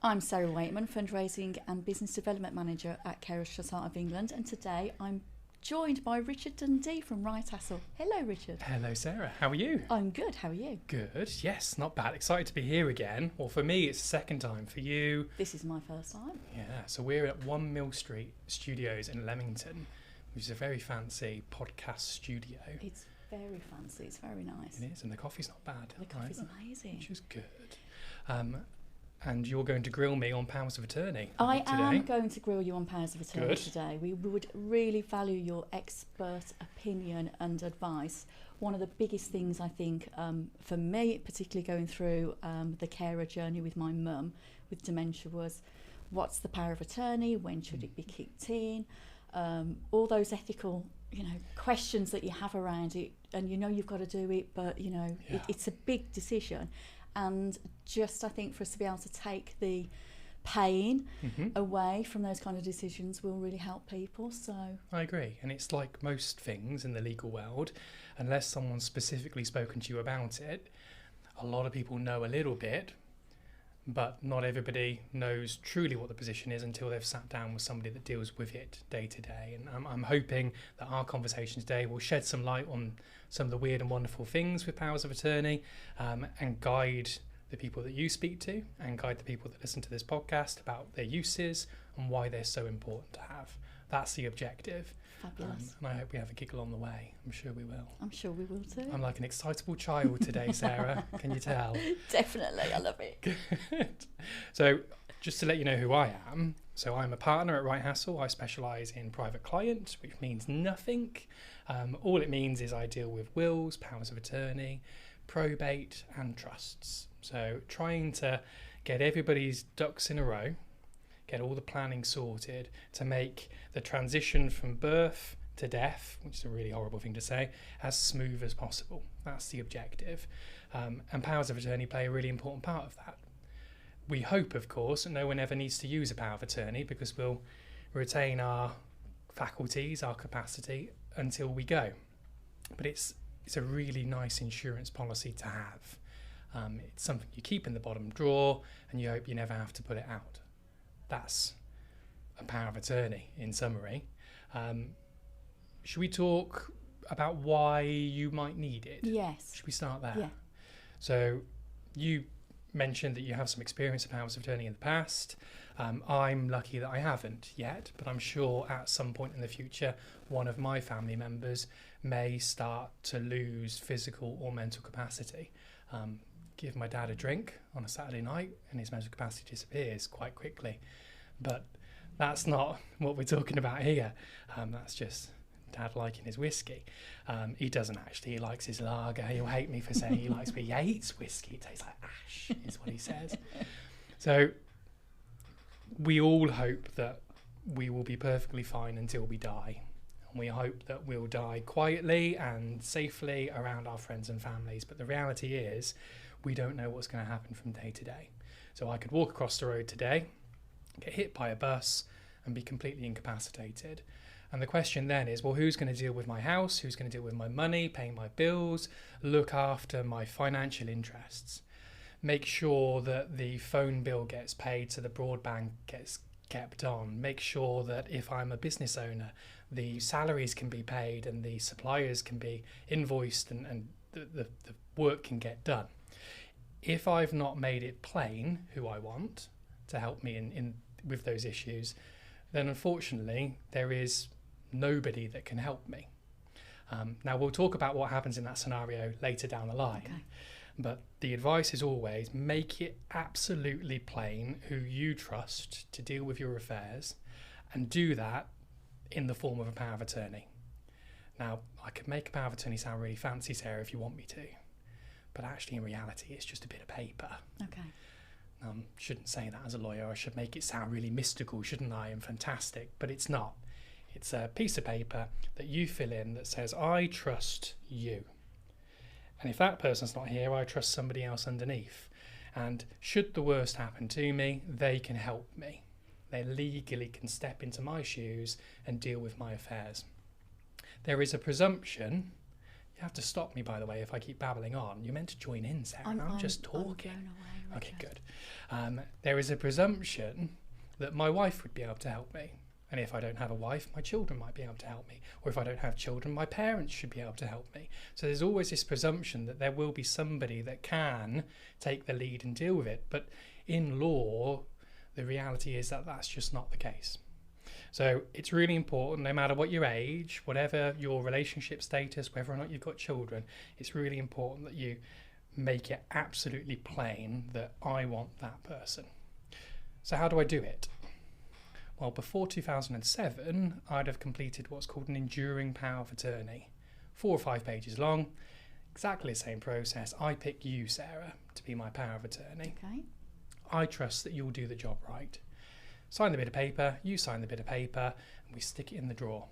I'm Sarah Wakeman, Fundraising and Business Development Manager at Carers Trust Heart of England, and today I'm joined by Richard Dundee from Wright Hassall. Hello, Richard. Hello, Sarah. How are you? I'm good. How are you? Good. Yes, not bad. Excited to be here again. Well, for me, it's the second time. For you... This is my first time. Yeah, so we're at 1 Mill Street Studios in Leamington, which is a very fancy podcast studio. It's very fancy. It's very nice. It is, and the coffee's not bad. The coffee's amazing. Which is good. And you're going to grill me on powers of attorney I today. am going to grill you on powers of attorney Good. today. We would really value your expert opinion and advice. One of the biggest things I think for me, particularly going through the carer journey with my mum with dementia, was what's the power of attorney? When should it be kicked in? All those ethical, questions that you have around it, and you've got to do it, but it's a big decision. And just, I think, for us to be able to take the pain away from those kind of decisions will really help people. So I agree. And it's like most things in the legal world, unless someone's specifically spoken to you about it, a lot of people know a little bit, but not everybody knows truly what the position is until they've sat down with somebody that deals with it day to day. And I'm hoping that our conversation today will shed some light on some of the weird and wonderful things with powers of attorney, and guide the people that you speak to and guide the people that listen to this podcast about their uses and why they're so important to have. That's the objective. Fabulous. And I hope we have a giggle on the way. I'm sure we will. I'm sure we will too. I'm like an excitable child today, Sarah. Can you tell? Definitely. I love it. Good. So just to let you know who I am. So I'm a partner at Wright Hassall. I specialise in private client, which means nothing. All it means is I deal with wills, powers of attorney, probate and trusts. So trying to get everybody's ducks in a row, get all the planning sorted to make the transition from birth to death, which is a really horrible thing to say, as smooth as possible. That's the objective. And powers of attorney play a really important part of that. We hope, of course, that no one ever needs to use a power of attorney because we'll retain our faculties, our capacity until we go. But it's a really nice insurance policy to have. It's something you keep in the bottom drawer and you hope you never have to put it out. That's a power of attorney in summary. Should we talk about why you might need it? Yes. Should we start there? Yeah. So you mentioned that you have some experience of powers of attorney in the past. I'm lucky that I haven't yet, but I'm sure at some point in the future one of my family members may start to lose physical or mental capacity. Give my dad a drink on a Saturday night and his mental capacity disappears quite quickly. But that's not what we're talking about here. That's just dad liking his whiskey. He doesn't actually. He likes his lager. He'll hate me for saying he likes, but he hates whiskey. It tastes like ash, is what he says. So we all hope that we will be perfectly fine until we die. And we hope that we'll die quietly and safely around our friends and families. But the reality is we don't know what's going to happen from day to day. So I could walk across the road today, get hit by a bus and be completely incapacitated. And the question then is, well, who's going to deal with my house? Who's going to deal with my money, paying my bills, look after my financial interests, make sure that the phone bill gets paid so the broadband gets kept on, make sure that if I'm a business owner, the salaries can be paid and the suppliers can be invoiced and the work can get done. If I've not made it plain who I want to help me in with those issues, then unfortunately there is nobody that can help me. Now we'll talk about what happens in that scenario later down the line. Okay. But the advice is always make it absolutely plain who you trust to deal with your affairs, and do that in the form of a power of attorney. Now, I could make a power of attorney sound really fancy, Sarah, if you want me to, but actually in reality it's just a bit of paper. Okay. Shouldn't say that as a lawyer. I should make it sound really mystical, shouldn't I, and fantastic, but it's not. It's a piece of paper that you fill in that says, I trust you. And if that person's not here, I trust somebody else underneath. And should the worst happen to me, they can help me. They legally can step into my shoes and deal with my affairs. There is a presumption. You have to stop me, by the way, if I keep babbling on. You're meant to join in, Sarah. I'm just talking. I'm blown away Okay, good. There is a presumption that my wife would be able to help me. And if I don't have a wife, my children might be able to help me. Or if I don't have children, my parents should be able to help me. So there's always this presumption that there will be somebody that can take the lead and deal with it. But in law, the reality is that that's just not the case. So it's really important, no matter what your age, whatever your relationship status, whether or not you've got children, it's really important that you make it absolutely plain that I want that person. So how do I do it? Well, before 2007, I'd have completed what's called an enduring power of attorney. 4 or 5 pages long, exactly the same process. I pick you, Sarah, to be my power of attorney. Okay. I trust that you'll do the job right. Sign the bit of paper, you sign the bit of paper, and we stick it in the drawer.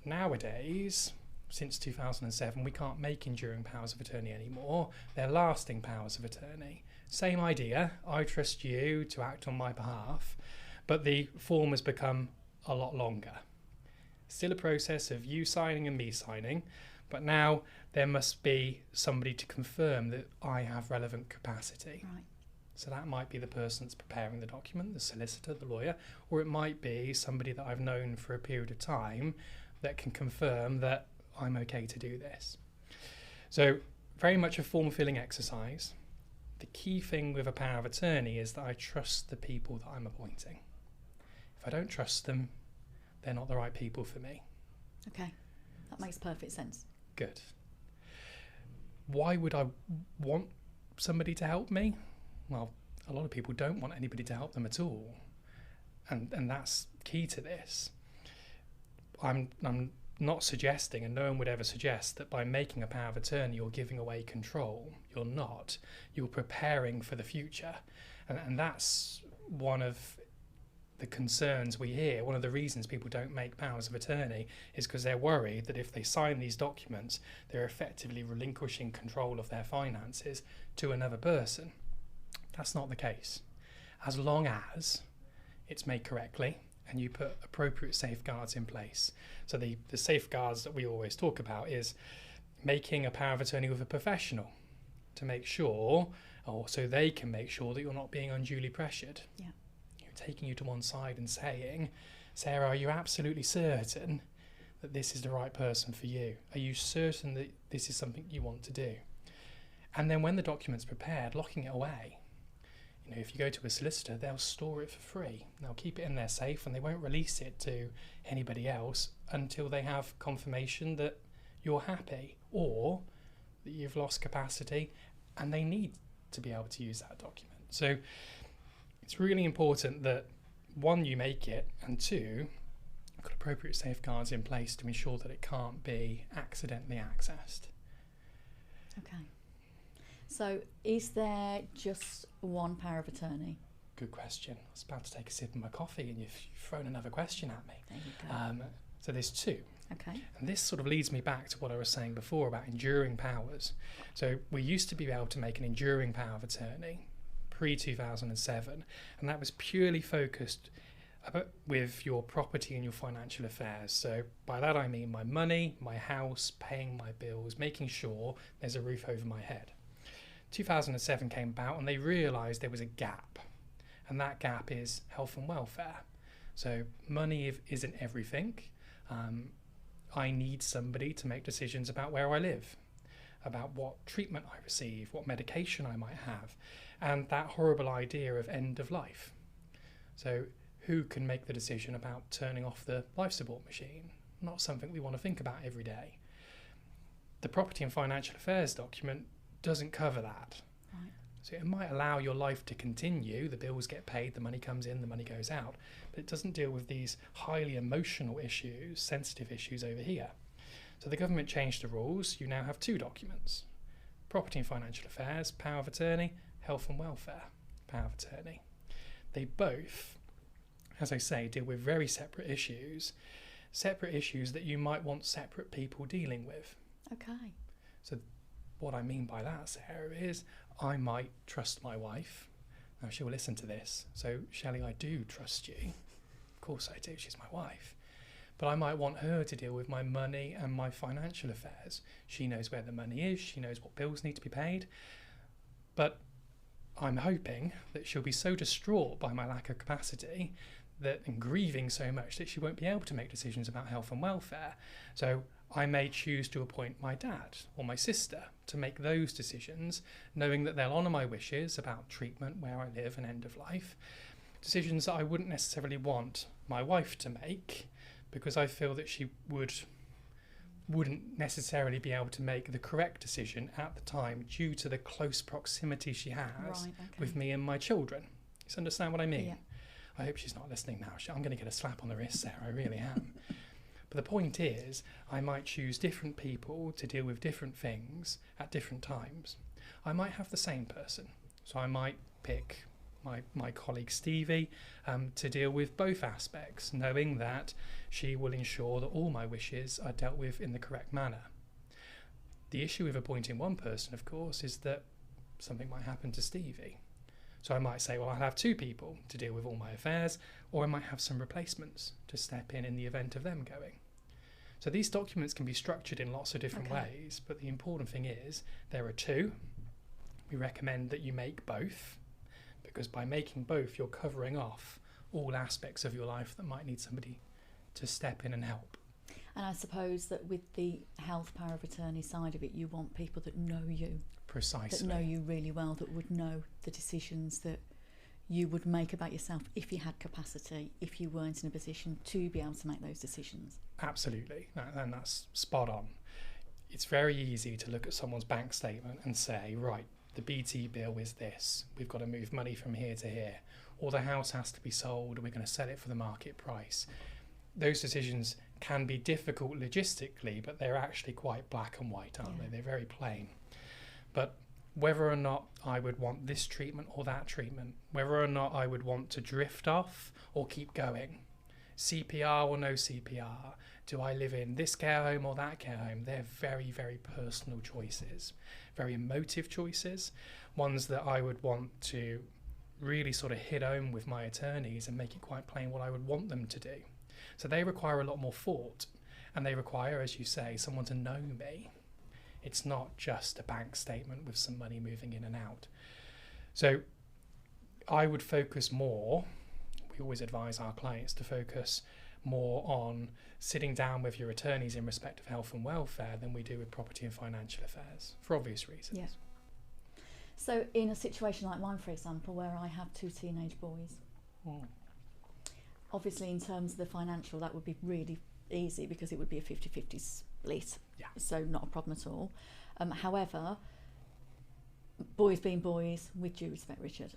Nowadays, since 2007, we can't make enduring powers of attorney anymore. They're lasting powers of attorney. Same idea, I trust you to act on my behalf, but the form has become a lot longer. Still a process of you signing and me signing, but now there must be somebody to confirm that I have relevant capacity. Right. So that might be the person that's preparing the document, the solicitor, the lawyer, or it might be somebody that I've known for a period of time that can confirm that I'm okay to do this. So very much a form-filling exercise. The key thing with a power of attorney is that I trust the people that I'm appointing. If I don't trust them, they're not the right people for me. Okay, that makes perfect sense. Good. Why would I want somebody to help me? Well, a lot of people don't want anybody to help them at all. And that's key to this. I'm not suggesting, and no one would ever suggest, that by making a power of attorney you're giving away control. You're not. You're preparing for the future. And that's one of the concerns we hear. One of the reasons people don't make powers of attorney is because they're worried that if they sign these documents, they're effectively relinquishing control of their finances to another person. That's not the case. As long as it's made correctly and you put appropriate safeguards in place. So the safeguards that we always talk about is making a power of attorney with a professional to make sure, or so they can make sure that you're not being unduly pressured. Yeah. Taking you to one side and saying, Sarah, are you absolutely certain that this is the right person for you? Are you certain that this is something you want to do? And then when the document's prepared, locking it away. You know, if you go to a solicitor, they'll store it for free. They'll keep it in their safe and they won't release it to anybody else until they have confirmation that you're happy or that you've lost capacity and they need to be able to use that document. So it's really important that, one, you make it, and two, you've got appropriate safeguards in place to ensure that it can't be accidentally accessed. Okay. So is there just one power of attorney? Good question. I was about to take a sip of my coffee and you've thrown another question at me. There you go. So there's two. Okay. And this sort of leads me back to what I was saying before about enduring powers. So we used to be able to make an enduring power of attorney pre-2007, and that was purely focused with your property and your financial affairs. So by that I mean my money, my house, paying my bills, making sure there's a roof over my head. 2007 came about and they realised there was a gap, and that gap is health and welfare. So money isn't everything. I need somebody to make decisions about where I live, about what treatment I receive, what medication I might have, and that horrible idea of end of life. So who can make the decision about turning off the life support machine? Not something we want to think about every day. The property and financial affairs document doesn't cover that. Right. So it might allow your life to continue, the bills get paid, the money comes in, the money goes out, but it doesn't deal with these highly emotional issues, sensitive issues over here. So the government changed the rules. You now have two documents: property and financial affairs, power of attorney, health and welfare, power of attorney. They both, as I say, deal with very separate issues that you might want separate people dealing with. Okay. So what I mean by that, Sarah, is I might trust my wife. Now she'll listen to this. So Shelley, I do trust you. Of course I do, she's my wife. But I might want her to deal with my money and my financial affairs. She knows where the money is, she knows what bills need to be paid. But I'm hoping that she'll be so distraught by my lack of capacity and grieving so much that she won't be able to make decisions about health and welfare. So I may choose to appoint my dad or my sister to make those decisions, knowing that they'll honour my wishes about treatment, where I live and end of life. Decisions that I wouldn't necessarily want my wife to make, because I feel that she wouldn't necessarily be able to make the correct decision at the time due to the close proximity she has with me and my children. You understand what I mean? Yeah. I hope she's not listening now. I'm going to get a slap on the wrist, Sarah. I really am. But the point is, I might choose different people to deal with different things at different times. I might have the same person. So I might pick my colleague Stevie to deal with both aspects, knowing that she will ensure that all my wishes are dealt with in the correct manner. The issue with appointing one person, of course, is that something might happen to Stevie. So I might say, well, I'll have two people to deal with all my affairs, or I might have some replacements to step in the event of them going. So these documents can be structured in lots of different ways, but the important thing is there are two. We recommend that you make both, because by making both, you're covering off all aspects of your life that might need somebody to step in and help. And I suppose that with the health power of attorney side of it, you want people that know you. Precisely. That know you really well, that would know the decisions that you would make about yourself if you had capacity, if you weren't in a position to be able to make those decisions. Absolutely, and that's spot on. It's very easy to look at someone's bank statement and say, right, the BT bill is this, we've got to move money from here to here, or the house has to be sold, we're going to sell it for the market price. Those decisions can be difficult logistically, but they're actually quite black and white, aren't they? They're very plain. But whether or not I would want this treatment or that treatment, whether or not I would want to drift off or keep going, CPR or no CPR, do I live in this care home or that care home? They're very, very personal choices, very emotive choices, ones that I would want to really sort of hit home with my attorneys and make it quite plain what I would want them to do. So they require a lot more thought, and they require, as you say, someone to know me. It's not just a bank statement with some money moving in and out. So I would focus more, we always advise our clients to focus more on sitting down with your attorneys in respect of health and welfare than we do with property and financial affairs, for obvious reasons. Yeah. So in a situation like mine, for example, where I have two teenage boys, obviously in terms of the financial, that would be really easy because it would be a 50-50 split. Yeah. So not a problem at all. However, boys being boys, with due respect, Richard,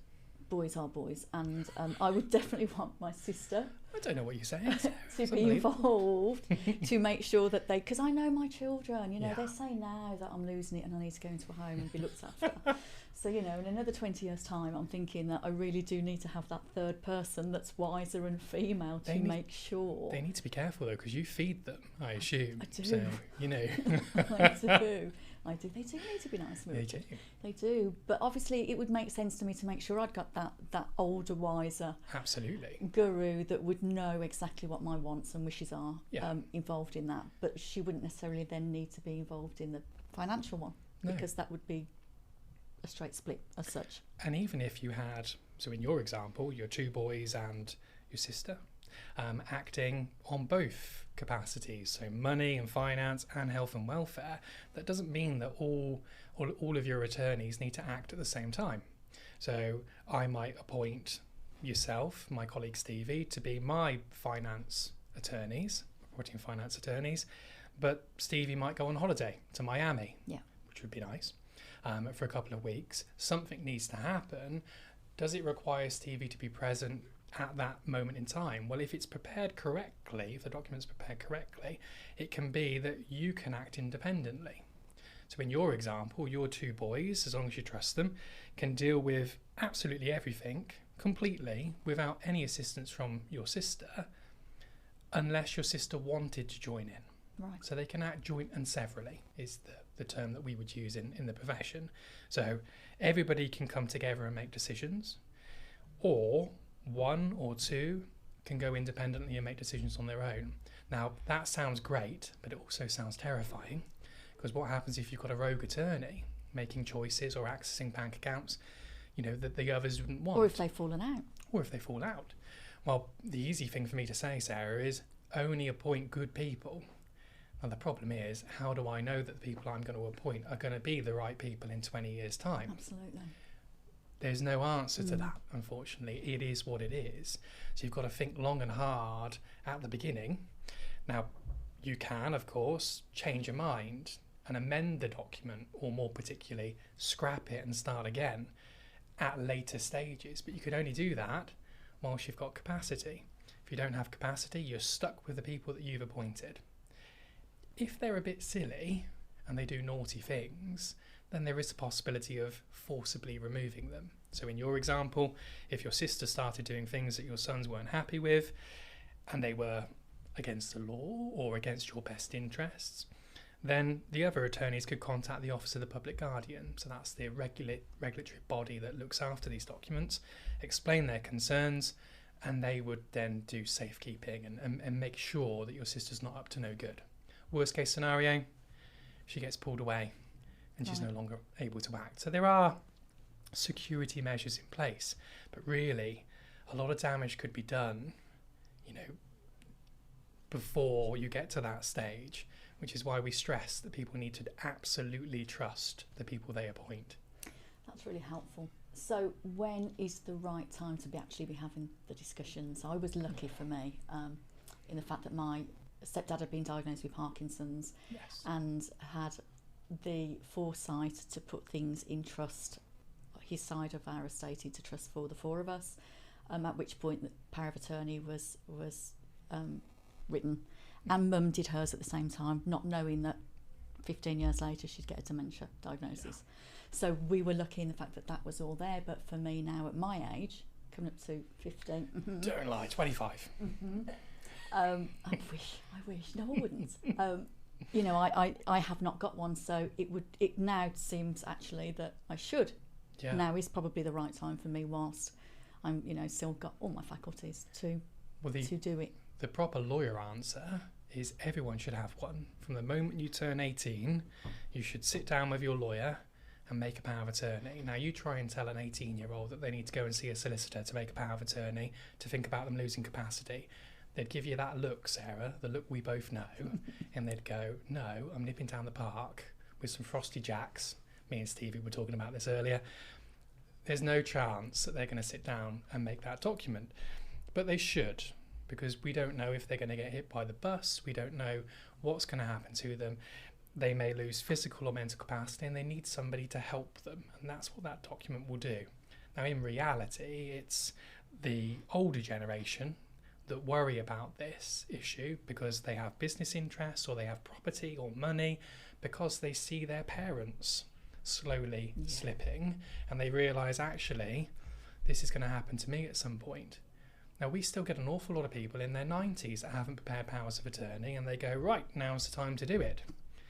boys are boys, and I would definitely want my sister I don't know what you're saying. to be involved to make sure that they, because I know my children, you know, they say now that I'm losing it and I need to go into a home and be looked after. So, you know, in another 20 years' time, I'm thinking that I really do need to have that third person that's wiser and female to make sure. They need to be careful, though, because you feed them, I assume. I do. So, you know. I do. They do need to be nice. They do. They do. But obviously, it would make sense to me to make sure I'd got that older, wiser Absolutely. guru that would know exactly what my wants and wishes are involved in that. But she wouldn't necessarily then need to be involved in the financial one because that would be a straight split as such. And even if you had, so in your example, your two boys and your sister, acting on both capacities, so money and finance and health and welfare, that doesn't mean that all of your attorneys need to act at the same time. So I might appoint yourself, my colleague Stevie, to be my finance attorneys, property and finance attorneys, but Stevie might go on holiday to Miami, which would be nice, for a couple of weeks. Something needs to happen. Does it require Stevie to be present at that moment in time? Well, if it's prepared correctly, if the document's prepared correctly, it can be that you can act independently. So in your example, your two boys, as long as you trust them, can deal with absolutely everything completely without any assistance from your sister, unless your sister wanted to join in. Right. So they can act joint and severally is the term that we would use in the profession. So everybody can come together and make decisions, or one or two can go independently and make decisions on their own. Now, that sounds great, but it also sounds terrifying, because what happens if you've got a rogue attorney making choices or accessing bank accounts? that the others wouldn't want. Or if they've fallen out. Or if they fall out. Well, the easy thing for me to say, Sarah, is only appoint good people. And the problem is, how do I know that the people I'm going to appoint are going to be the right people in 20 years' time? Absolutely. There's no answer to that, unfortunately. It is what it is. So you've got to think long and hard at the beginning. Now, you can, of course, change your mind and amend the document, or more particularly, scrap it and start again at later stages. But you can only do that whilst you've got capacity. If you don't have capacity, you're stuck with the people that you've appointed. If they're a bit silly and they do naughty things, then there is a possibility of forcibly removing them. So in your example, if your sister started doing things that your sons weren't happy with and they were against the law or against your best interests, then the other attorneys could contact the Office of the Public Guardian. So that's the regulatory body that looks after these documents, explain their concerns, and they would then do safekeeping and make sure that your sister's not up to no good. Worst case scenario, she gets pulled away and she's no longer able to act. So there are security measures in place, but really a lot of damage could be done, before you get to that stage, which is why we stress that people need to absolutely trust the people they appoint. That's really helpful. So when is the right time to actually be having the discussions? I was lucky for me in the fact that my stepdad had been diagnosed with Parkinson's. Yes. And had the foresight to put things in trust, his side of our estate into trust for the four of us, at which point the power of attorney was written, and Mum did hers at the same time, not knowing that 15 years later she'd get a dementia diagnosis. Yeah. So we were lucky in the fact that that was all there. But for me now, at my age, coming up to 50, don't lie, 25. I wish. No, I wouldn't. I have not got one, so it now seems actually that I should. Yeah. Now is probably the right time for me, whilst I'm still got all my faculties to do it. The proper lawyer answer is everyone should have one. From the moment you turn 18, you should sit down with your lawyer and make a power of attorney. Now, you try and tell an 18-year-old that they need to go and see a solicitor to make a power of attorney, to think about them losing capacity. They'd give you that look, Sarah, the look we both know, and they'd go, no, I'm nipping down the park with some Frosty Jacks. Me and Stevie were talking about this earlier. There's no chance that they're going to sit down and make that document. But they should, because we don't know if they're going to get hit by the bus. We don't know what's going to happen to them. They may lose physical or mental capacity, and they need somebody to help them. And that's what that document will do. Now, in reality, it's the older generation that worry about this issue because they have business interests or they have property or money, because they see their parents slowly slipping, and they realise, actually, this is going to happen to me at some point. Now, we still get an awful lot of people in their 90s that haven't prepared powers of attorney, and they go, right, now's the time to do it.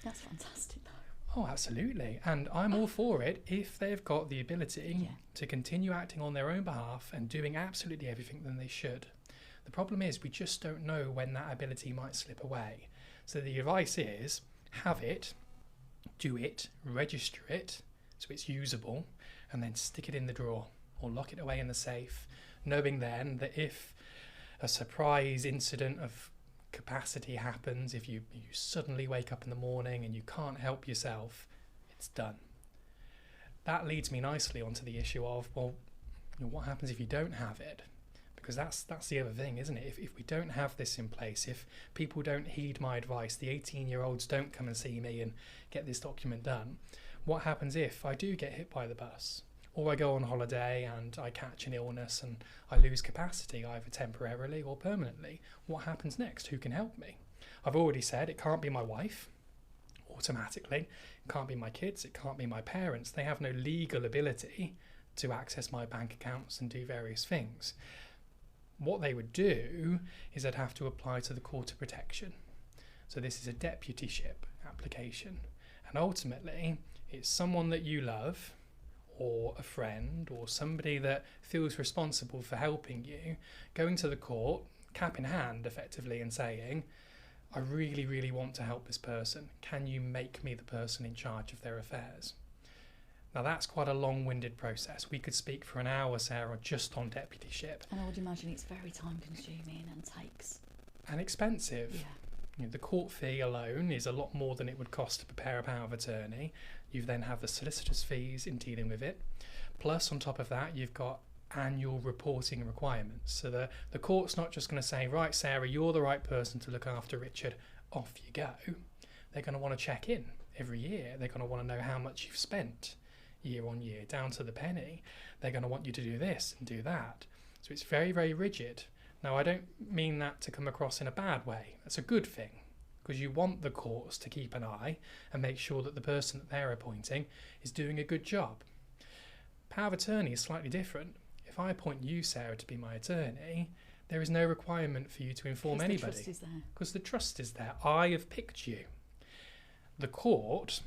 That's fantastic, though. Oh, absolutely. And I'm all for it if they've got the ability to continue acting on their own behalf and doing absolutely everything that they should. The problem is we just don't know when that ability might slip away. So the advice is, have it, do it, register it so it's usable, and then stick it in the drawer or lock it away in the safe, knowing then that if a surprise incident of capacity happens, if you suddenly wake up in the morning and you can't help yourself, it's done. That leads me nicely onto the issue of, well, what happens if you don't have it? Because that's the other thing, isn't it? If we don't have this in place, if people don't heed my advice, the 18-year-olds don't come and see me and get this document done, what happens if I do get hit by the bus? Or I go on holiday and I catch an illness and I lose capacity, either temporarily or permanently. What happens next? Who can help me? I've already said it can't be my wife, automatically. It can't be my kids. It can't be my parents. They have no legal ability to access my bank accounts and do various things. What they would do is they'd have to apply to the Court of Protection. So this is a deputyship application. And ultimately, it's someone that you love, or a friend, or somebody that feels responsible for helping you, going to the court, cap in hand, effectively, and saying, I really, really want to help this person. Can you make me the person in charge of their affairs? Now that's quite a long-winded process. We could speak for an hour, Sarah, just on deputyship. And I would imagine it's very time-consuming and takes... And expensive. Yeah. You know, the court fee alone is a lot more than it would cost to prepare a power of attorney. You then have the solicitor's fees in dealing with it. Plus, on top of that, you've got annual reporting requirements. So the court's not just going to say, right, Sarah, you're the right person to look after Richard, off you go. They're going to want to check in every year. They're going to want to know how much you've spent year on year, down to the penny. They're going to want you to do this and do that. So it's very, very rigid. Now, I don't mean that to come across in a bad way. That's a good thing, because you want the courts to keep an eye and make sure that the person that they're appointing is doing a good job. Power of attorney is slightly different. If I appoint you, Sarah, to be my attorney, there is no requirement for you to inform anybody. The trust is there. Because the trust is there. I have picked you. The court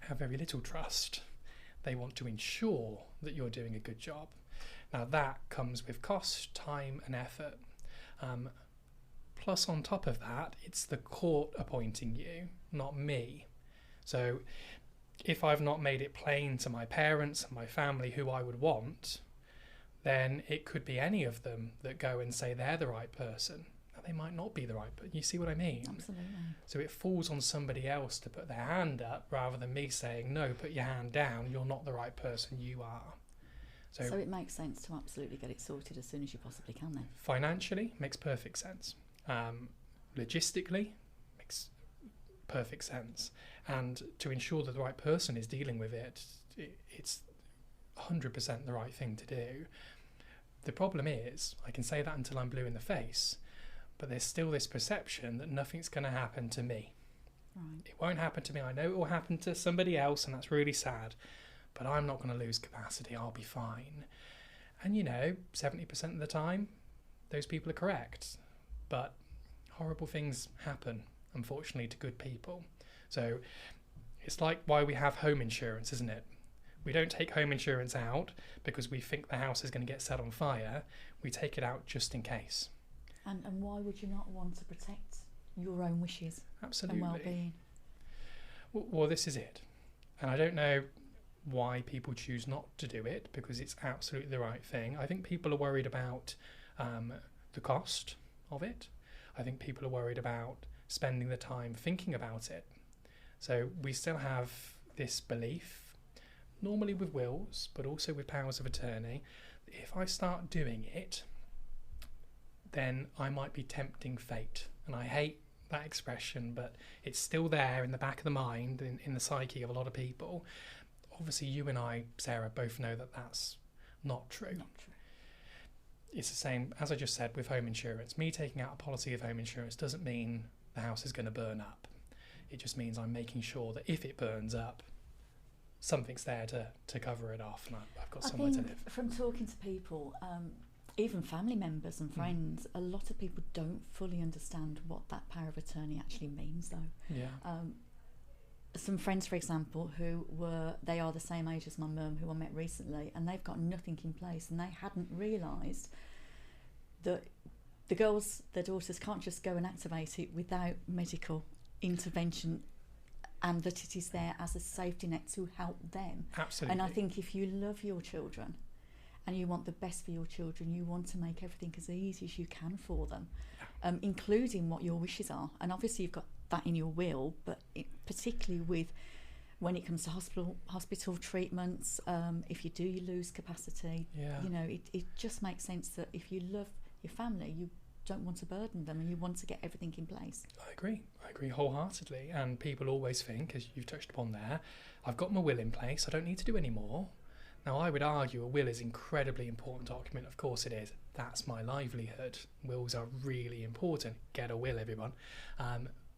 have very little trust. They want to ensure that you're doing a good job. Now that comes with cost, time and effort. Plus on top of that, it's the court appointing you, not me. So if I've not made it plain to my parents and my family who I would want, then it could be any of them that go and say they're the right person. Now they might not be the right person. You see what I mean? Absolutely. So it falls on somebody else to put their hand up rather than me saying, no, put your hand down, you're not the right person, you are. So it makes sense to absolutely get it sorted as soon as you possibly can then. Financially, makes perfect sense. Logistically, makes perfect sense. And to ensure that the right person is dealing with it, it's 100% the right thing to do. The problem is, I can say that until I'm blue in the face, but there's still this perception that nothing's going to happen to me. Right. It won't happen to me. I know it will happen to somebody else, and that's really sad. But I'm not going to lose capacity. I'll be fine. And 70% of the time, those people are correct. But horrible things happen, unfortunately, to good people. So it's like why we have home insurance, isn't it? We don't take home insurance out because we think the house is going to get set on fire. We take it out just in case. And why would you not want to protect your own wishes Absolutely. and well-being? Well, this is it. And I don't know why people choose not to do it, because it's absolutely the right thing. I think people are worried about the cost of it. I think people are worried about spending the time thinking about it. So we still have this belief, normally with wills, but also with powers of attorney, that if I start doing it, then I might be tempting fate. And I hate that expression, but it's still there in the back of the mind, in the psyche of a lot of people. Obviously, you and I, Sarah, both know that that's not true. Not true. It's the same, as I just said, with home insurance. Me taking out a policy of home insurance doesn't mean the house is going to burn up. It just means I'm making sure that if it burns up, something's there to cover it off, and I've got somewhere to live. From talking to people, even family members and friends, a lot of people don't fully understand what that power of attorney actually means, though. Yeah. Some friends, for example, they are the same age as my mum, who I met recently, and they've got nothing in place, and they hadn't realised that their daughters can't just go and activate it without medical intervention, and that it is there as a safety net to help them. Absolutely. And I think if you love your children and you want the best for your children, you want to make everything as easy as you can for them, including what your wishes are. And obviously you've got that in your will, but particularly when it comes to hospital treatments, if you lose capacity, it just makes sense that if you love your family, you don't want to burden them and you want to get everything in place. I agree wholeheartedly. And people always think, as you've touched upon there, I've got my will in place, I don't need to do any more. Now, I would argue a will is an incredibly important document. Of course it is. That's my livelihood. Wills are really important. Get a will, everyone.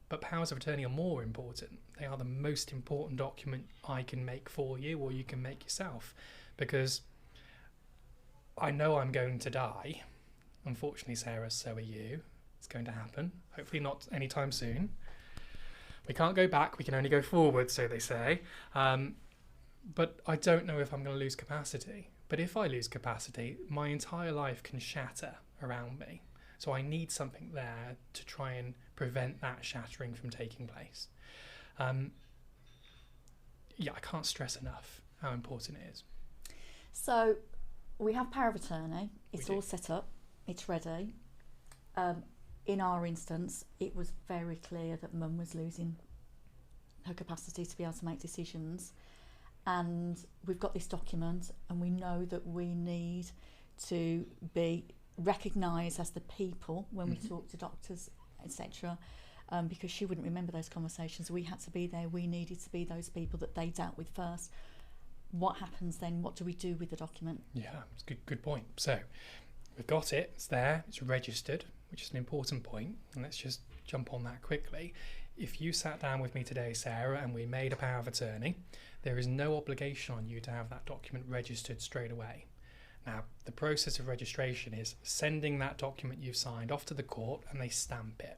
But powers of attorney are more important. They are the most important document I can make for you, or you can make yourself. Because I know I'm going to die. Unfortunately, Sarah, so are you. It's going to happen. Hopefully not anytime soon. We can't go back, we can only go forward, so they say. But I don't know if I'm going to lose capacity. But if I lose capacity, my entire life can shatter around me. So I need something there to try and prevent that shattering from taking place. I can't stress enough. how important it is. So we have power of attorney. It's We do. all set up. It's ready. In our instance, it was very clear that Mum was losing her capacity to be able to make decisions. And we've got this document, and we know that we need to be recognised as the people when we talk to doctors, etc. Because she wouldn't remember those conversations. We had to be there. We needed to be those people that they dealt with first. What happens then? What do we do with the document? Yeah, it's a good point. So we've got it, it's there, it's registered, which is an important point. And let's just jump on that quickly. If you sat down with me today, Sarah, and we made a power of attorney, there is no obligation on you to have that document registered straight away. Now, the process of registration is sending that document you've signed off to the court and they stamp it.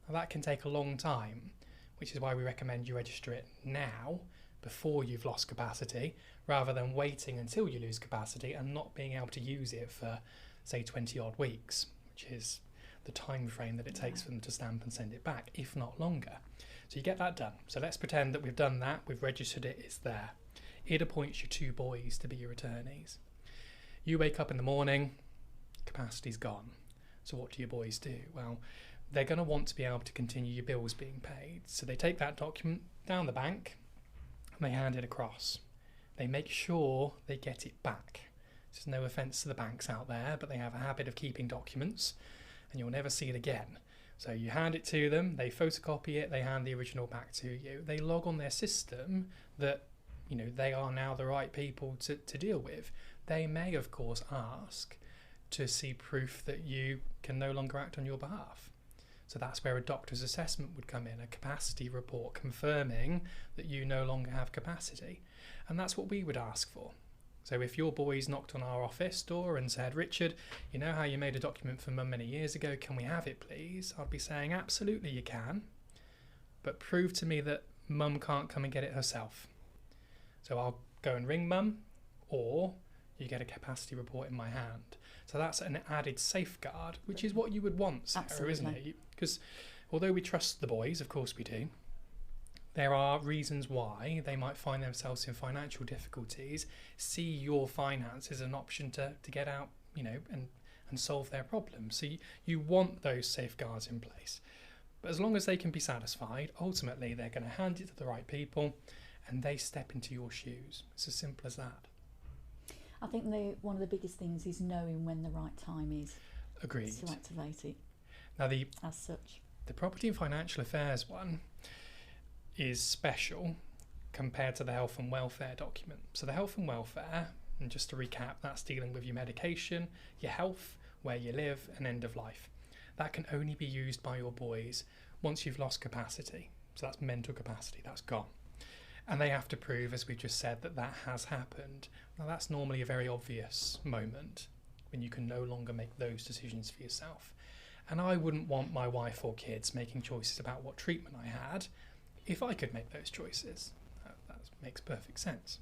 Now, that can take a long time, which is why we recommend you register it now, before you've lost capacity, rather than waiting until you lose capacity and not being able to use it for, say, 20 odd weeks, which is the time frame that it takes for them to stamp and send it back, if not longer. So you get that done. So let's pretend that we've done that, we've registered it, it's there. It appoints your 2 boys to be your attorneys. You wake up in the morning, capacity's gone. So what do your boys do? Well, they're going to want to be able to continue your bills being paid. So they take that document down the bank and they hand it across. They make sure they get it back. There's no offence to the banks out there, but they have a habit of keeping documents and you'll never see it again. So you hand it to them, they photocopy it, they hand the original back to you. They log on their system that, you know, they are now the right people to deal with. They may, of course, ask to see proof that you can no longer act on your behalf. So that's where a doctor's assessment would come in, a capacity report confirming that you no longer have capacity. And that's what we would ask for. So if your boys knocked on our office door and said, Richard, you know how you made a document for Mum many years ago, can we have it please? I'd be saying, absolutely you can, but prove to me that Mum can't come and get it herself. So I'll go and ring Mum, or you get a capacity report in my hand. So that's an added safeguard, which is what you would want, Sarah, Absolutely. isn't it? Because although we trust the boys, of course we do, there are reasons why they might find themselves in financial difficulties, see your finance as an option to get out, you know, and solve their problems. So you want those safeguards in place. But as long as they can be satisfied, ultimately they're going to hand it to the right people and they step into your shoes. It's as simple as that. I think one of the biggest things is knowing when the right time is Agreed. to activate it Now as such. the property and financial affairs one is special compared to the health and welfare document. So the health and welfare, and just to recap, that's dealing with your medication, your health, where you live, and end of life. That can only be used by your boys once you've lost capacity. So that's mental capacity, that's gone. And they have to prove, as we've just said, that that has happened. Now that's normally a very obvious moment when you can no longer make those decisions for yourself. And I wouldn't want my wife or kids making choices about what treatment I had if I could make those choices. That makes perfect sense.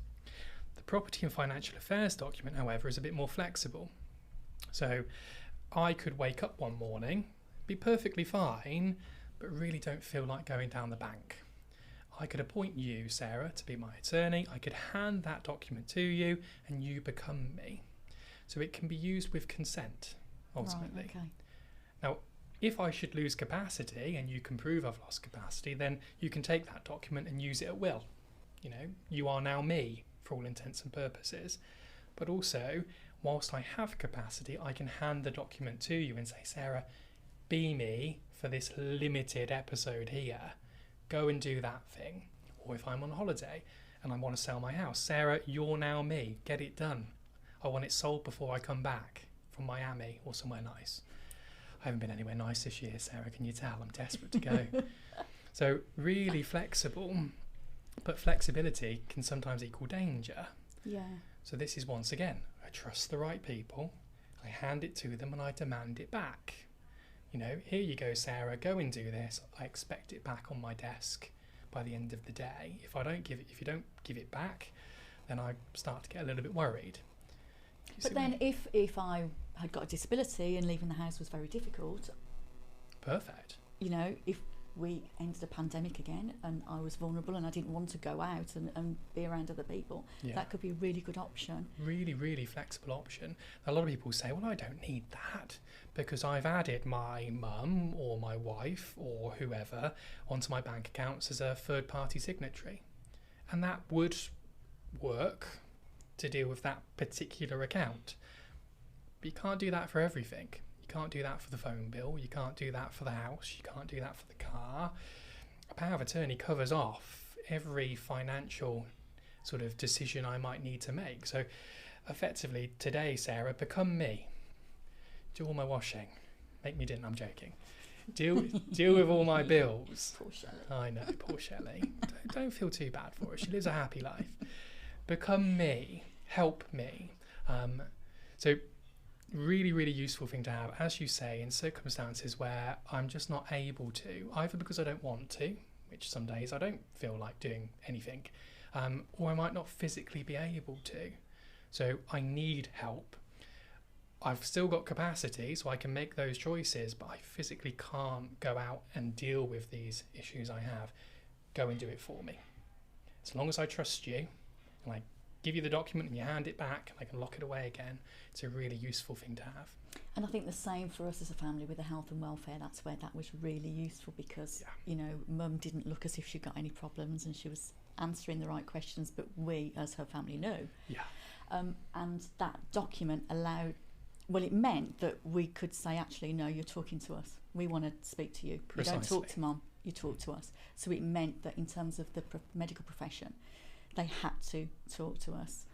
The property and financial affairs document, however, is a bit more flexible. So I could wake up one morning, be perfectly fine, but really don't feel like going down the bank. I could appoint you, Sarah, to be my attorney. I could hand that document to you and you become me. So it can be used with consent, ultimately. Right, okay. Now, if I should lose capacity and you can prove I've lost capacity, then you can take that document and use it at will. You know, you are now me for all intents and purposes. But also, whilst I have capacity, I can hand the document to you and say, Sarah, be me for this limited episode here. Go and do that thing. Or if I'm on holiday and I want to sell my house, Sarah, you're now me. Get it done. I want it sold before I come back from Miami or somewhere nice. I haven't been anywhere nice this year, Sarah, can you tell? I'm desperate to go. So really flexible, but flexibility can sometimes equal danger. Yeah. So this is, once again, I trust the right people, I hand it to them and I demand it back. You know, here you go, Sarah, go and do this. I expect it back on my desk by the end of the day. If you don't give it back, then I start to get a little bit worried. But then if I had got a disability and leaving the house was very difficult, perfect. you know, if we entered a pandemic again and I was vulnerable and I didn't want to go out and be around other people, that could be a really good option. Really, really flexible option. A lot of people say, well, I don't need that because I've added my mum or my wife or whoever onto my bank accounts as a third-party signatory. And that would work to deal with that particular account. But you can't do that for everything. You can't do that for the phone bill. You can't do that for the house. You can't do that for the car. A power of attorney covers off every financial sort of decision I might need to make. So effectively today, Sarah, become me. Do all my washing. Make me dinner. I'm joking. Deal with all my bills. Poor Shelley. I know, poor Shelley. Don't feel too bad for her. She lives a happy life. Become me. Help me. So really, really useful thing to have, as you say, in circumstances where I'm just not able to, either because I don't want to, which some days I don't feel like doing anything, or I might not physically be able to. So I need help. I've still got capacity, so I can make those choices, but I physically can't go out and deal with these issues I have. Go and do it for me. As long as I trust you, and I give you the document and you hand it back, and I can lock it away again, it's a really useful thing to have. And I think the same for us as a family with the health and welfare. That's where that was really useful because, you know, Mum didn't look as if she got any problems and she was answering the right questions, but we as her family knew. And that document allowed, well, it meant that we could say, actually, no, you're talking to us. We want to speak to you. Precisely. You don't talk to Mum, you talk to us. So it meant that in terms of the medical profession, they had to talk to us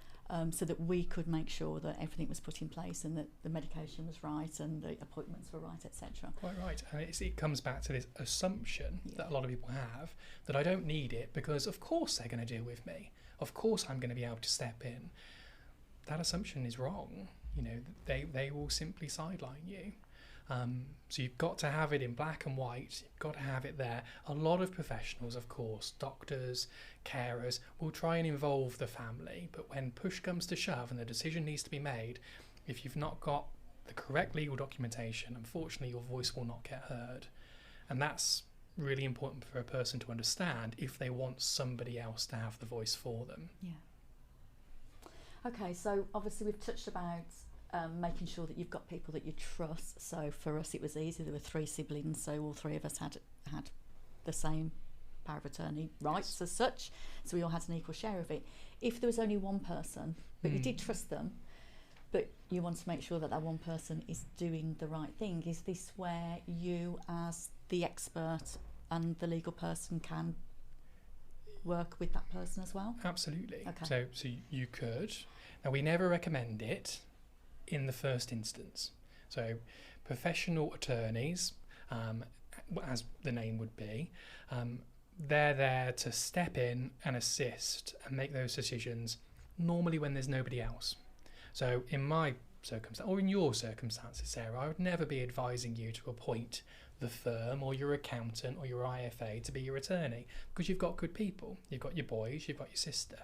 so that we could make sure that everything was put in place and that the medication was right and the appointments were right, etc. Quite right. And it comes back to this assumption that a lot of people have that I don't need it because of course they're going to deal with me. Of course I'm going to be able to step in. That assumption is wrong. You know, they will simply sideline you. So you've got to have it in black and white. You've got to have it there. A lot of professionals, of course, doctors, carers, will try and involve the family. But when push comes to shove and the decision needs to be made, if you've not got the correct legal documentation, unfortunately your voice will not get heard. And that's really important for a person to understand if they want somebody else to have the voice for them. Yeah. Okay, so obviously we've touched about making sure that you've got people that you trust. So for us it was easy. There were 3 siblings, so all 3 of us had the same power of attorney rights as such, so we all had an equal share of it. If there was only one person, but you did trust them, but you want to make sure that that one person is doing the right thing, is this where you as the expert and the legal person can work with that person as well? Absolutely. Okay. So you could. Now we never recommend it in the first instance. So professional attorneys, as the name would be, they're there to step in and assist and make those decisions normally when there's nobody else. So in my circumstance, or in your circumstances, Sarah, I would never be advising you to appoint the firm or your accountant or your IFA to be your attorney, because you've got good people. You've got your boys, you've got your sister.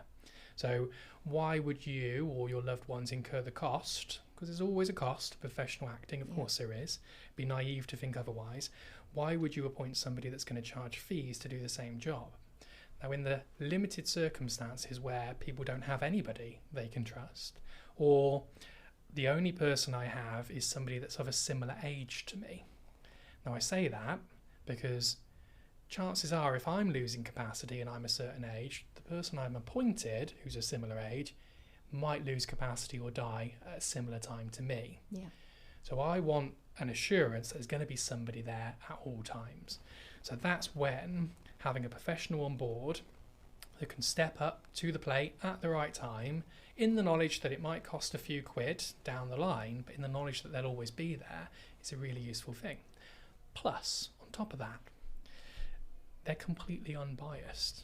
So why would you or your loved ones incur the cost? Because there's always a cost to professional acting, of course there is. Be naive to think otherwise. Why would you appoint somebody that's going to charge fees to do the same job? Now, in the limited circumstances where people don't have anybody they can trust, or the only person I have is somebody that's of a similar age to me. Now, I say that because chances are if I'm losing capacity and I'm a certain age, the person I'm appointed, who's a similar age, might lose capacity or die at a similar time to me. Yeah. So I want an assurance that there's going to be somebody there at all times. So that's when having a professional on board who can step up to the plate at the right time, in the knowledge that it might cost a few quid down the line, but in the knowledge that they'll always be there, is a really useful thing. Plus, on top of that, they're completely unbiased.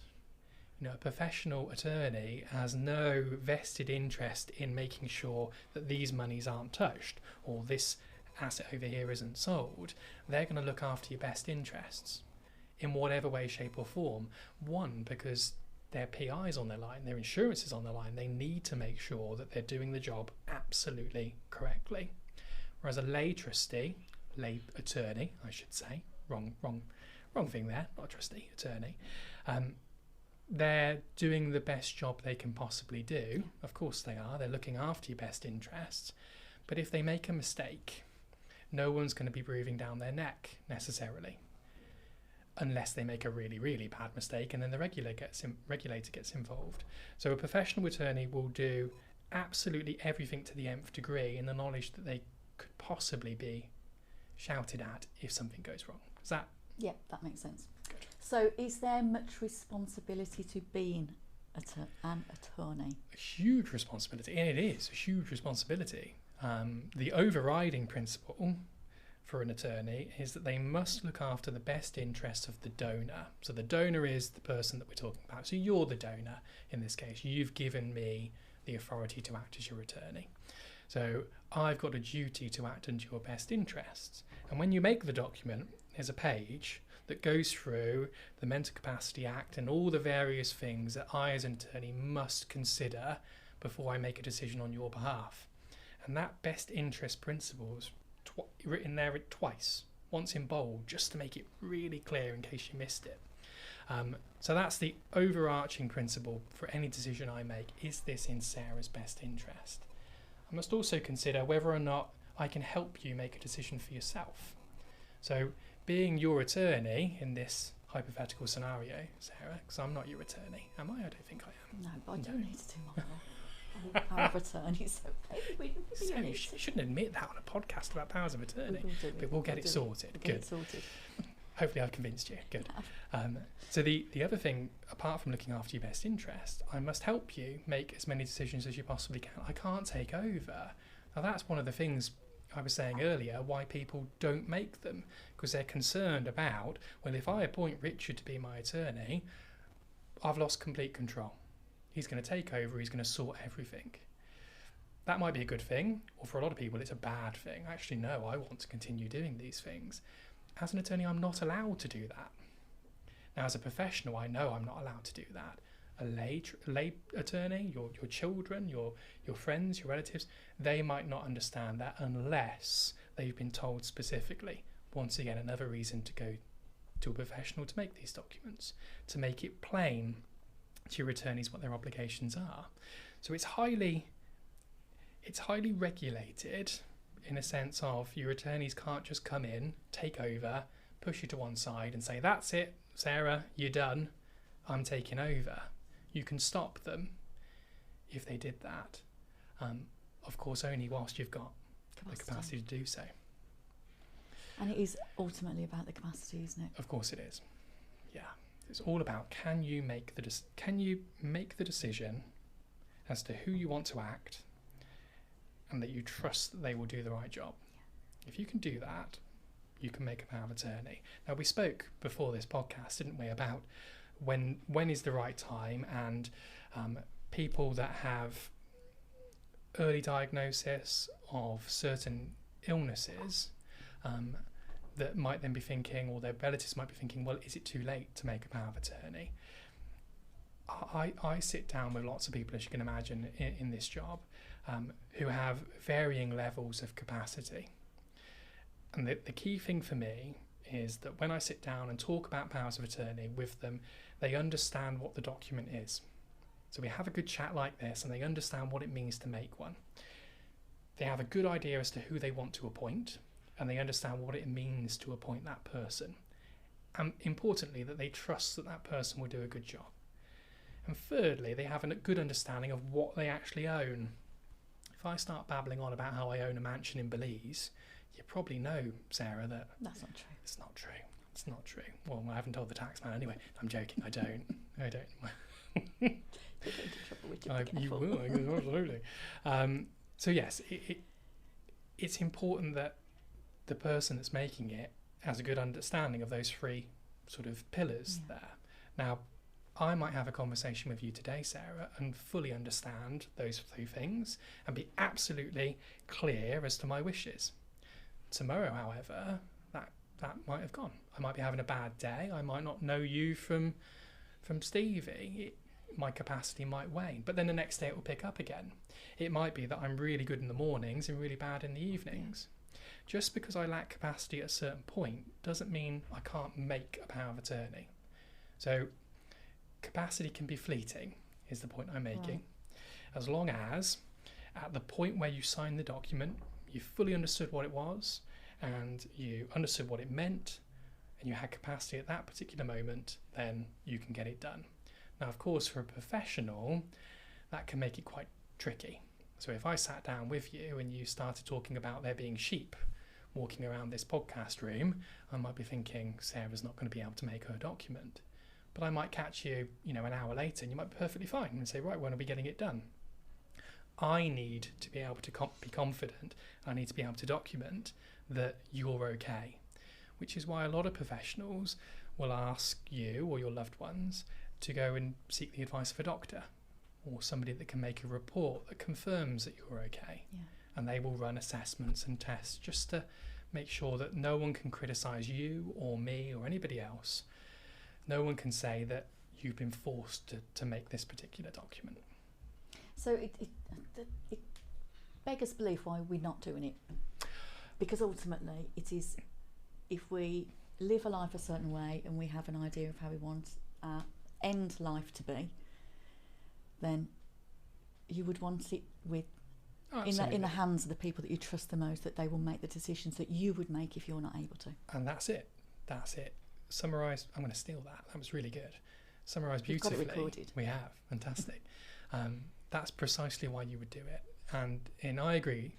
You know, a professional attorney has no vested interest in making sure that these monies aren't touched or this asset over here isn't sold. They're going to look after your best interests in whatever way, shape or form. One, because their PI is on their line, their insurance is on their line. They need to make sure that they're doing the job absolutely correctly. Whereas a lay trustee, lay attorney, I should say, wrong wrong thing there, not a trustee, attorney. They're doing the best job they can possibly do. Of course they are. They're looking after your best interests. But if they make a mistake, no one's going to be breathing down their neck necessarily, unless they make a really, really bad mistake and then the regulator gets involved. So a professional attorney will do absolutely everything to the nth degree in the knowledge that they could possibly be shouted at if something goes wrong. Is that? Yeah, that makes sense. Good. So is there much responsibility to being an attorney? A huge responsibility, and it is a huge responsibility. The overriding principle for an attorney is that they must look after the best interests of the donor. So the donor is the person that we're talking about. So you're the donor in this case. You've given me the authority to act as your attorney. So I've got a duty to act under your best interests. And when you make the document, there's a page that goes through the Mental Capacity Act and all the various things that I as an attorney must consider before I make a decision on your behalf. And that best interest principle is written there twice, once in bold, just to make it really clear in case you missed it. So that's the overarching principle for any decision I make. Is this in Sarah's best interest? I must also consider whether or not I can help you make a decision for yourself. So being your attorney in this hypothetical scenario, Sarah, because I'm not your attorney, am I? I don't think I am. No, but I do need to do my power of attorney, so maybe So you shouldn't admit that on a podcast about powers of attorney, but we'll get it sorted. Good. Hopefully I've convinced you. Good. So the other thing, apart from looking after your best interest, I must help you make as many decisions as you possibly can. I can't take over. Now that's one of the things I was saying earlier, why people don't make them, because they're concerned about, well, if I appoint Richard to be my attorney, I've lost complete control. He's going to take over, he's going to sort everything. That might be a good thing, or for a lot of people it's a bad thing. Actually, no, I want to continue doing these things. As an attorney, I'm not allowed to do that. Now, as a professional, I know I'm not allowed to do that. A lay attorney, your children, your friends, your relatives, they might not understand that unless they've been told specifically. Once again, another reason to go to a professional to make these documents, to make it plain to your attorneys what their obligations are. So it's highly regulated in a sense of your attorneys can't just come in, take over, push you to one side and say, that's it, Sarah, you're done, I'm taking over. You can stop them if they did that. Of course, only whilst you've got the capacity to do so. And it is ultimately about the capacity, isn't it? Of course it is. Yeah. It's all about can you make the decision as to who you want to act and that you trust that they will do the right job. Yeah. If you can do that, you can make a power of attorney. Now, we spoke before this podcast, didn't we, about when is the right time, and people that have early diagnosis of certain illnesses that might then be thinking, or their relatives might be thinking, well, is it too late to make a power of attorney? I sit down with lots of people, as you can imagine, in this job, who have varying levels of capacity. And the key thing for me is that when I sit down and talk about powers of attorney with them, they understand what the document is. So we have a good chat like this and they understand what it means to make one. They have a good idea as to who they want to appoint, and they understand what it means to appoint that person. And importantly, that they trust that that person will do a good job. And thirdly, they have a good understanding of what they actually own. If I start babbling on about how I own a mansion in Belize, you probably know, Sarah, that that's not true. It's not true. It's not true. Well, I haven't told the taxman anyway. I'm joking. I don't. I don't. You'll get into trouble with you will, absolutely. So yes, it's important that the person that's making it has a good understanding of those three sort of pillars there. Now, I might have a conversation with you today, Sarah, and fully understand those three things and be absolutely clear as to my wishes. Tomorrow, however, that might have gone. I might be having a bad day. I might not know you from Stevie. My capacity might wane, but then the next day it will pick up again. It might be that I'm really good in the mornings and really bad in the evenings. Just because I lack capacity at a certain point doesn't mean I can't make a power of attorney. So capacity can be fleeting, is the point I'm making. Right. As long as at the point where you signed the document, you fully understood what it was and you understood what it meant and you had capacity at that particular moment, then you can get it done. Now, of course, for a professional, that can make it quite tricky. So if I sat down with you and you started talking about there being sheep walking around this podcast room, I might be thinking Sarah's not going to be able to make her document. But I might catch you, an hour later and you might be perfectly fine and say, right, when are we getting it done? I need to be able to be confident. I need to be able to document that you're okay, which is why a lot of professionals will ask you or your loved ones to go and seek the advice of a doctor or somebody that can make a report that confirms that you're okay. Yeah. And they will run assessments and tests just to make sure that no one can criticise you or me or anybody else. No one can say that you've been forced to make this particular document. So it beggars belief why we're not doing it. Because ultimately it is, if we live a life a certain way and we have an idea of how we want our end life to be, then you would want it with in the hands of the people that you trust the most, that they will make the decisions that you would make if you're not able to. And that's it. Summarise. I'm going to steal that. That was really good. Summarise beautifully. We've got it recorded. We have. Fantastic. That's precisely why you would do it. And I agree,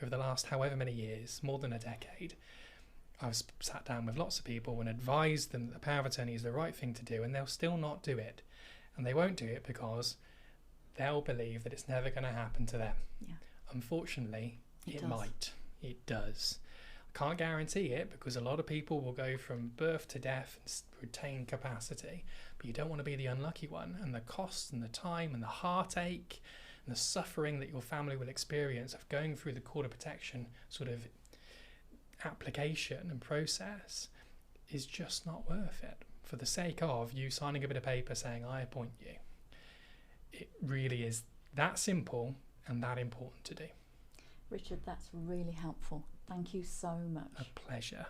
over the last however many years, more than a decade, I've sat down with lots of people and advised them that the power of attorney is the right thing to do, and they'll still not do it. And they won't do it because they'll believe that it's never going to happen to them. Yeah. Unfortunately, it does. might. It does. I can't guarantee it because a lot of people will go from birth to death and retain capacity, but you don't want to be the unlucky one, and the cost and the time and the heartache and the suffering that your family will experience of going through the court of protection sort of application and process is just not worth it for the sake of you signing a bit of paper saying I appoint you. It really is that simple and that important to do. Richard, that's really helpful. Thank you so much. A pleasure.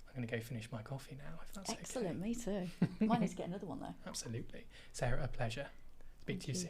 I'm going to go finish my coffee now, if that's Excellent, okay. me too. Might need to get another one though. Absolutely. Sarah, a pleasure. Speak to you soon.